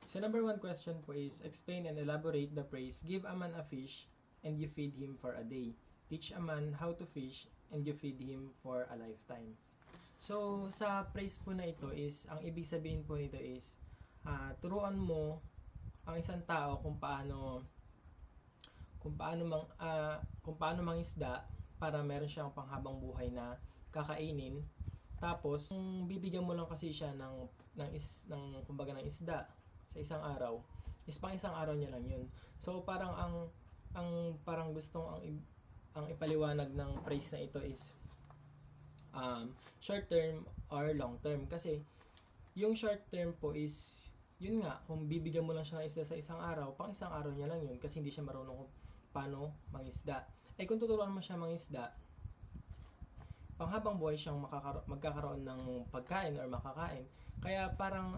So number one question po is, explain and elaborate the phrase, give a man a fish and you feed him for a day. Teach a man how to fish and you feed him for a lifetime. So sa phrase po na ito is, ang ibig sabihin po nito is, turuan mo ang isang tao kung paano mangisda para meron siyang panghabang buhay na kakainin. Tapos kung bibigyan mo lang kasi siya ng isda sa isang araw, is pang isang araw niya lang yun. So parang ang parang gustong ang ipaliwanag ng phrase na ito is short term or long term. Kasi yung short term po is yun nga, kung bibigyan mo lang siya ng isda sa isang araw, pang isang araw niya lang yun kasi hindi siya marunong kung paano mangisda. Kung tuturuan mo siya mangisda, panghabang buhay siyang magkakaroon ng pagkain or makakain. Kaya parang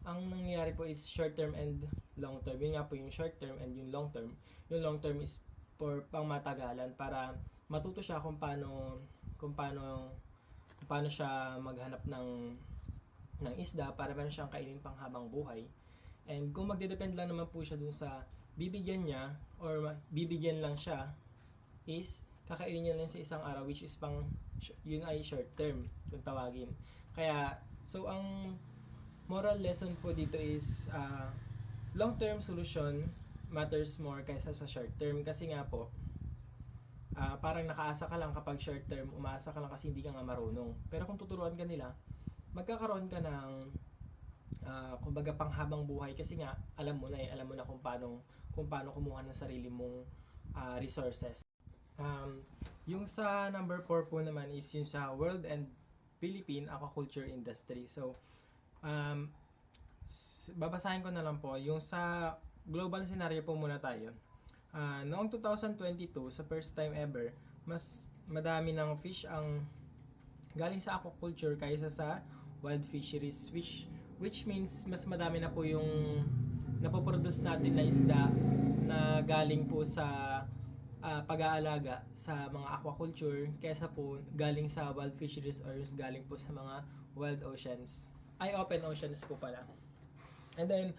ang nangyayari po is short term and long term. Yun nga po yung short term and yung long term. Yung long term is for pangmatagalan para matuto siya kung paano siya maghanap ng isda para meron siyang kainin panghabang buhay. And kung magdedepend lang naman po siya dun sa bibigyan niya or bibigyan lang siya, is kakainin niya lang sa isang araw, which is yun ay short term kung tawagin. Kaya so ang moral lesson po dito is long term solution matters more kaysa sa short term. Kasi nga po parang nakaasa ka lang kapag short term, umaasa ka lang kasi hindi ka nga marunong. Pero kung tuturuan ka nila, magkakaroon ka ng kumbaga panghabang buhay kasi nga alam mo na kung paano kumuha ng sarili mong resources. Yung sa number 4 po naman is yung sa World and Philippine Aquaculture Industry. So babasahin ko na lang po yung sa global scenario po muna tayo. Noong 2022, sa first time ever, mas madami ng fish ang galing sa aquaculture kaysa sa wild fisheries, which means mas madami na po yung napoproduce natin na isda na galing po sa pag-aalaga sa mga aquaculture kaysa po galing sa wild fisheries or galing po sa mga wild oceans. Open oceans po pala. And then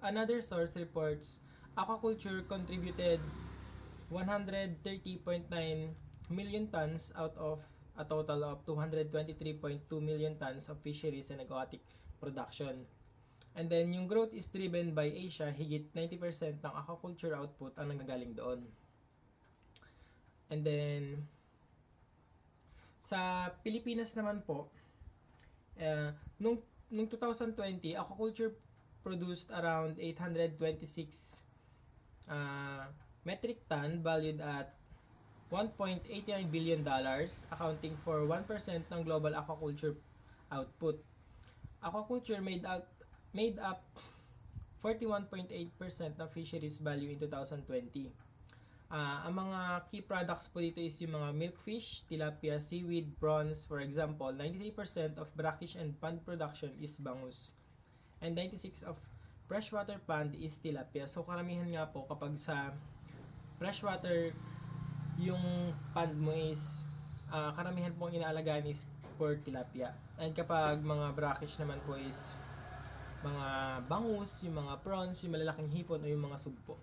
another source reports aquaculture contributed 130.9 million tons out of a total of 223.2 million tons of fisheries and aquatic production. And then yung growth is driven by Asia, higit 90% ng aquaculture output ang nanggagaling doon. And then sa Pilipinas naman po, nung 2020, aquaculture produced around 826 metric ton valued at $1.89 billion, accounting for 1% ng global aquaculture output. Aquaculture made up 41.8% ng fisheries value in 2020. Ang mga key products po dito is yung mga milkfish, tilapia, seaweed, prawns. For example, 93% of brackish and pond production is bangus. And 96% of freshwater pond is tilapia. So karamihan nga po kapag sa freshwater yung pond mo is karamihan pong inaalagaan is for tilapia. And kapag mga brackish naman po is mga bangus, yung mga prawns, yung malalaking hipon o yung mga sugpo.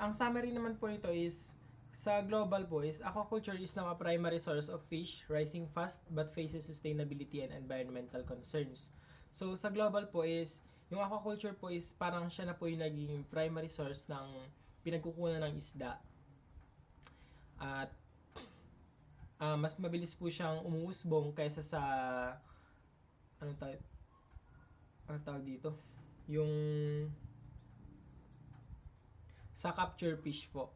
Ang summary naman po nito is, sa global po is, aquaculture is now a primary source of fish, rising fast but faces sustainability and environmental concerns. So sa global po is, yung aquaculture po is parang siya na po yung naging primary source ng pinagkukunan ng isda. At mas mabilis po siyang umuusbong kaysa sa ano tawag dito? Yung sa capture fish po.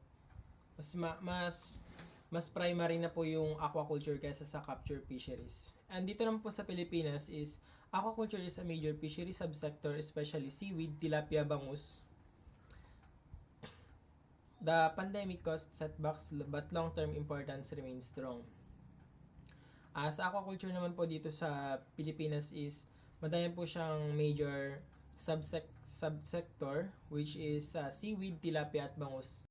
Mas primary na po yung aquaculture kaysa sa capture fisheries. And dito naman po sa Pilipinas is aquaculture is a major fishery subsector, especially seaweed, tilapia, bangus. The pandemic caused setbacks but long-term importance remains strong. Sa aquaculture naman po dito sa Pilipinas is madami po siyang major subsector which is seaweed, tilapia at bangus.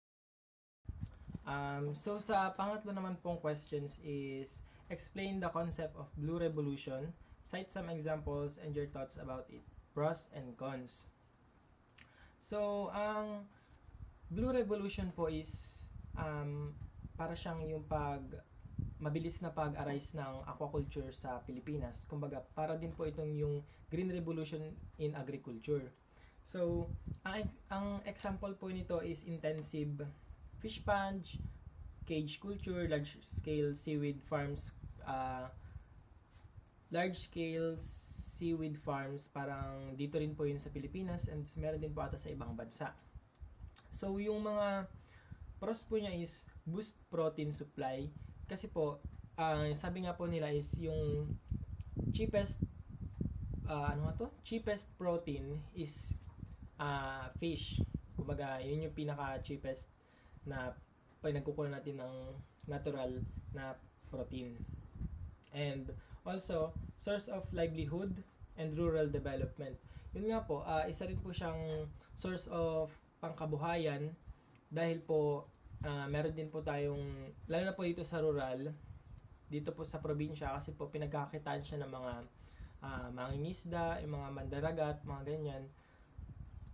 So sa pangatlo naman pong questions is explain the concept of Blue Revolution, cite some examples and your thoughts about it, pros and cons. So ang Blue Revolution po is para siyang yung mabilis na pag-arise ng aquaculture sa Pilipinas. Kumbaga, para din po itong yung Green Revolution in agriculture. So, ang example po nito is intensive fish ponds, cage culture, large-scale seaweed farms, parang dito rin po yun sa Pilipinas and meron din po ata sa ibang bansa. So, yung mga pros po niya is boost protein supply kasi po, sabi nga po nila is yung cheapest cheapest protein is fish. Kumbaga, yun yung pinaka cheapest na pinagkukuha natin ng natural na protein. And also, source of livelihood and rural development. Yun nga po, isa rin po siyang source of pangkabuhayan dahil po meron din po tayong, lalo na po dito sa rural, dito po sa probinsya kasi po pinagkakitaan siya ng mga mangingisda, yung mga mandaragat, mga ganyan.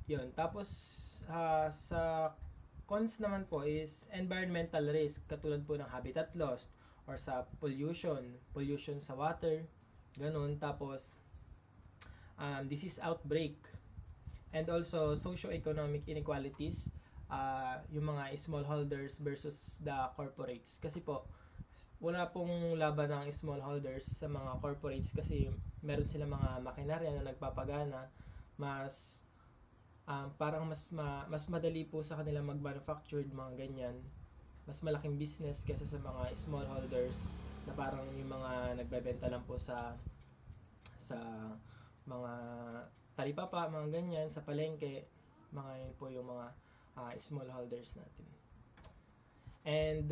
Yun. Tapos sa cons naman po is environmental risk katulad po ng habitat loss or sa pollution sa water, ganun. Tapos disease outbreak and also socio-economic inequalities, yung mga smallholders versus the corporates. Kasi po, wala pong laban ng smallholders sa mga corporates kasi meron sila mga makinarya na nagpapagana, parang mas madali po sa kanila mag-manufactured, mga ganyan. Mas malaking business kaysa sa mga smallholders na parang yung mga nagbebenta lang po sa mga talipapa, mga ganyan, sa palengke, mga yun po yung mga smallholders natin. And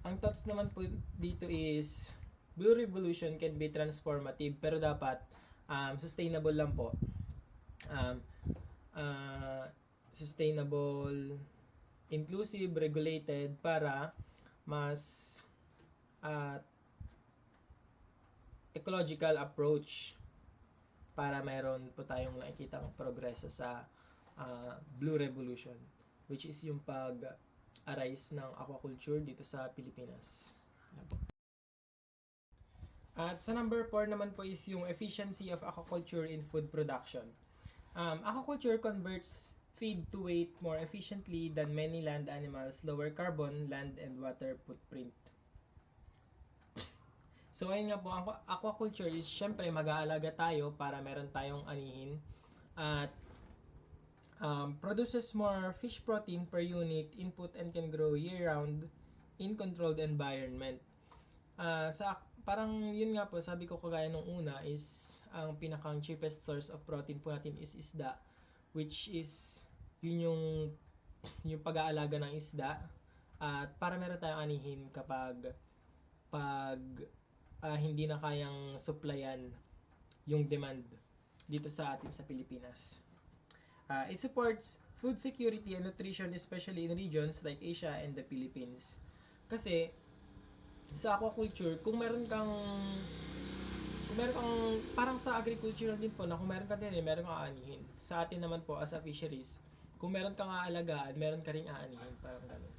ang thoughts naman po dito is Blue Revolution can be transformative pero dapat sustainable lang po. Sustainable, inclusive, regulated para mas ecological approach para mayroon po tayong nakikitang progreso sa Blue Revolution, which is yung pag-arise ng aquaculture dito sa Pilipinas. At sa number 4 naman po is yung efficiency of aquaculture in food production. Aquaculture converts feed to weight more efficiently than many land animals, lower carbon, land and water footprint. So ayun nga po, aquaculture is syempre mag-aalaga tayo para meron tayong anihin at produces more fish protein per unit input and can grow year-round in controlled environment. Parang yun nga po, sabi ko kagaya nung una is ang pinakang cheapest source of protein po natin is isda, which is yun yung pag-aalaga ng isda at para meron tayong anihin kapag hindi na kayang supplyan yung demand dito sa atin sa Pilipinas. It supports food security and nutrition especially in regions like Asia and the Philippines. Kasi sa aquaculture, kung meron kang parang sa agriculture din po na kung meron ka din, meron kang aanihin. Sa atin naman po as a fisheries, kung meron kang aalagaan, meron ka ring aanihin, parang ganun.